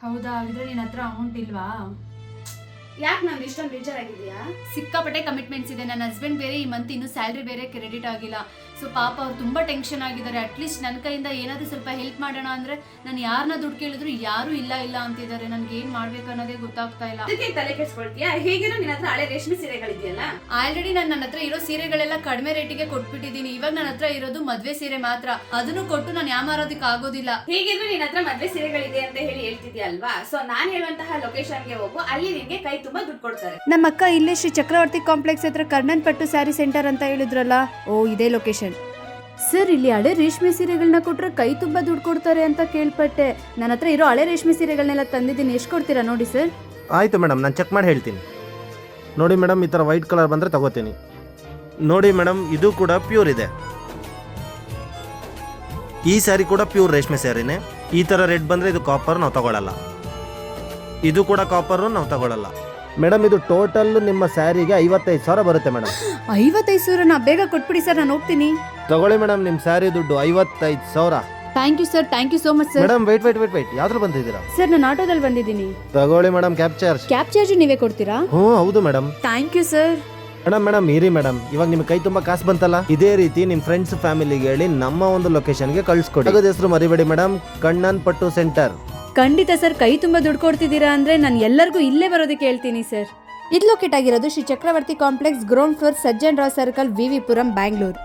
ಹೌದಾ, ಹಾಗಿದ್ರೆ ನಿನ್ನ ಹತ್ರ ಅಮೌಂಟ್ ಇಲ್ವಾ? ಯಾಕೆ ನಾನು ಇಷ್ಟೊಂದು ಬೇಜಾರಾಗಿದೆಯಾ? ಸಿಕ್ಕಾಪಟ್ಟೆ ಕಮಿಟ್ಮೆಂಟ್ಸ್ ಇದೆ. ನನ್ನ ಹಸ್ಬೆಂಡ್ ಬೇರೆ ಈ ಮಂತ್ ಇನ್ನೂ ಸ್ಯಾಲ್ರಿ ಬೇರೆ ಕ್ರೆಡಿಟ್ ಆಗಿಲ್ಲ. ಸೊ ಪಾಪ ಅವ್ರು ತುಂಬ ಟೆನ್ಷನ್ ಆಗಿದ್ದಾರೆ. ಅಟ್ಲೀಸ್ಟ್ ನನ್ನ ಕೈಯಿಂದ ಏನಾದರೂ ಸ್ವಲ್ಪ ಹೆಲ್ಪ್ ಮಾಡೋಣ ಅಂದರೆ ನಾನು ಯಾರನ್ನ ದುಡ್ಡು ಕೇಳಿದ್ರು ಯಾರೂ ಇಲ್ಲ ಅಂತಿದ್ದಾರೆ. ನನಗೆ ಏನು ಮಾಡ್ಬೇಕು ಅನ್ನೋದೇ ಗೊತ್ತಾಗ್ತಾ ಇಲ್ಲ. ಅದಕ್ಕೆ ತಲೆ ಕೆಡಿಸ್ಕೊಳ್ತೀಯಾ? ಹೇಗಿರೋ ನಿನ್ನ ಹತ್ರ ಹಳೆ ರೇಷ್ಮೆ ಸೀರೆಗಳಿದೆಯಲ್ಲ. ಆಲ್ರೆಡಿ ನನ್ನ ಹತ್ರ ಇರೋ ಸೀರೆಗಳೆಲ್ಲ ಕಡಿಮೆ ರೇಟಿಗೆ ಕೊಟ್ಬಿಟ್ಟಿದ್ದೀನಿ. ಇವಾಗ ನನ್ನ ಹತ್ರ ಇರೋದು ಮದುವೆ ಸೀರೆ ಮಾತ್ರ. ಅದನ್ನು ಕೊಟ್ಟು ನಾನು ಯಾಮಾರೋದಕ್ಕೆ ಆಗೋದಿಲ್ಲ. ಹೇಗಿದ್ರು ನಿನ್ನ ಹತ್ರ ಮದುವೆ ಸೀರೆಗಳಿದೆ ಅಂತ ಹೇಳ್ತಿದ್ಯಾ ಅಲ್ವಾ? ಸೊ ನಾನು ಹೇಳುವಂತಹ ಲೊಕೇಶನ್ಗೆ ಹೋಗು, ಅಲ್ಲಿ ನಿನ್ಗೆ ಕೈ ತುಂಬಾ ದುಡ್ಡು ಕೊಡ್ತಾರೆ. ನಮ್ಮ ಅಕ್ಕ ಇಲ್ಲೇ ಶ್ರೀ ಚಕ್ರವರ್ತಿ ಕಾಂಪ್ಲೆಕ್ಸ್ ಹತ್ರ ಕರ್ಣನ್ ಪಟ್ಟು ಸ್ಯಾರಿ ಸೆಂಟರ್ ಅಂತ ಹೇಳಿದ್ರಲ್ಲ, ಓ ಇದೇ ಲೊಕೇಶನ್. ಸರ್, ಇಲ್ಲಿ ಹಳೆ ರೇಷ್ಮೆ ಸೀರೆಗಳನ್ನ ಕೊಟ್ರೆ ಕೈ ತುಂಬಾ ದುಡ್ಡು ಕೊಡ್ತಾರೆ ಅಂತ ಕೇಳ್ಪಟ್ಟೆ. ನನ್ನ ಹತ್ರ ಇರೋ ಹಳೆ ರೇಷ್ಮೆ ಸೀರೆಗಳನ್ನೆಲ್ಲ ತಂದಿದ್ದೀನಿ. ಎಷ್ಟು ಕೊಡ್ತೀರಾ ನೋಡಿ ಸರ್? ಆಯಿತು ಮೇಡಮ್, ನಾನು ಚೆಕ್ ಮಾಡಿ ಹೇಳ್ತೀನಿ. ನೋಡಿ ಮೇಡಮ್, ಈ ಥರ ವೈಟ್ ಕಲರ್ ಬಂದರೆ ತಗೋತೀನಿ. ನೋಡಿ ಮೇಡಮ್, ಇದು ಕೂಡ ಪ್ಯೂರ್ ಇದೆ. ಈ ಸ್ಯಾರಿ ಕೂಡ ಪ್ಯೂರ್ ರೇಷ್ಮೆ ಸ್ಯಾರಿನೇ. ಈ ಥರ ರೆಡ್ ಬಂದರೆ ಇದು ಕಾಪರ್, ನಾವು ತಗೊಳ್ಳಲ್ಲ. ಇದು ಕೂಡ ಕಾಪರು, ನಾವು ತಗೊಳ್ಳಲ್ಲ. ಮೇಡಮ್, ಇದು ಟೋಟಲ್ ನಿಮ್ಮ ಸ್ಯಾರಿಗೆ 55,000 ಬರುತ್ತೆ ಮೇಡಮ್. 55,000? ಬೇಗ ಕೊಟ್ಬಿಡಿ ಸರ್, ನಾನು ಹೋಗ್ತೀನಿ. ತಗೊಳ್ಳಿ ಮೇಡಮ್, ನಿಮ್ಮ ಸ್ಯಾರಿ ದುಡ್ಡು 55,000. Thank you sir, thank you so much sir. Madam wait, ಯಾವ್ದ್ರಲ್ಲಿ ಬಂದಿದ್ದೀರಾ? ಸರ್, ನಾನು ಆಟೋದಲ್ಲಿ ಬಂದಿದ್ದೀನಿ. ತಗೊಳ್ಳಿ madam, cab charge. Cab charge ನೀವೇ ಕೊಡ್ತೀರಾ? ಹ್ಞೂ ಹೌದು madam. Thank you sir. Madam ಇರಿ ಮೇಡಮ್, ಇವಾಗ ನಿಮ್ಗೆ ಕೈ ತುಂಬ ಕಾಸು ಬಂತಲ್ಲ, ಇದೇ ರೀತಿ ನಿಮ್ಮ ಫ್ರೆಂಡ್ಸ್ ಫ್ಯಾಮಿಲಿಗೆ ಹೇಳಿ ನಮ್ಮ ಒಂದು ಲೊಕೇಶನ್ಗೆ ಕಳಿಸ್ಕೊಡಿ. ಅದರ ಹೆಸರು ಮರಿಬೇಡಿ ಮೇಡಮ್, ಕಣ್ಣನ್ ಪಟ್ಟು ಸೆಂಟರ್. ಖಂಡಿತ ಸರ್, ಕೈ ತುಂಬ ದುಡ್ಡು ಕೊಡ್ತಿದ್ದೀರಾ ಅಂದರೆ ನಾನು ಎಲ್ಲರಿಗೂ ಇಲ್ಲೇ ಬರೋದಕ್ಕೆ ಹೇಳ್ತೀನಿ ಸರ್. ಇದು ಲೊಕೇಟ್ ಆಗಿರೋದು Shri Chakravarthi complex, ground floor, Sajjan Rao circle, VV Puram, Bangalore.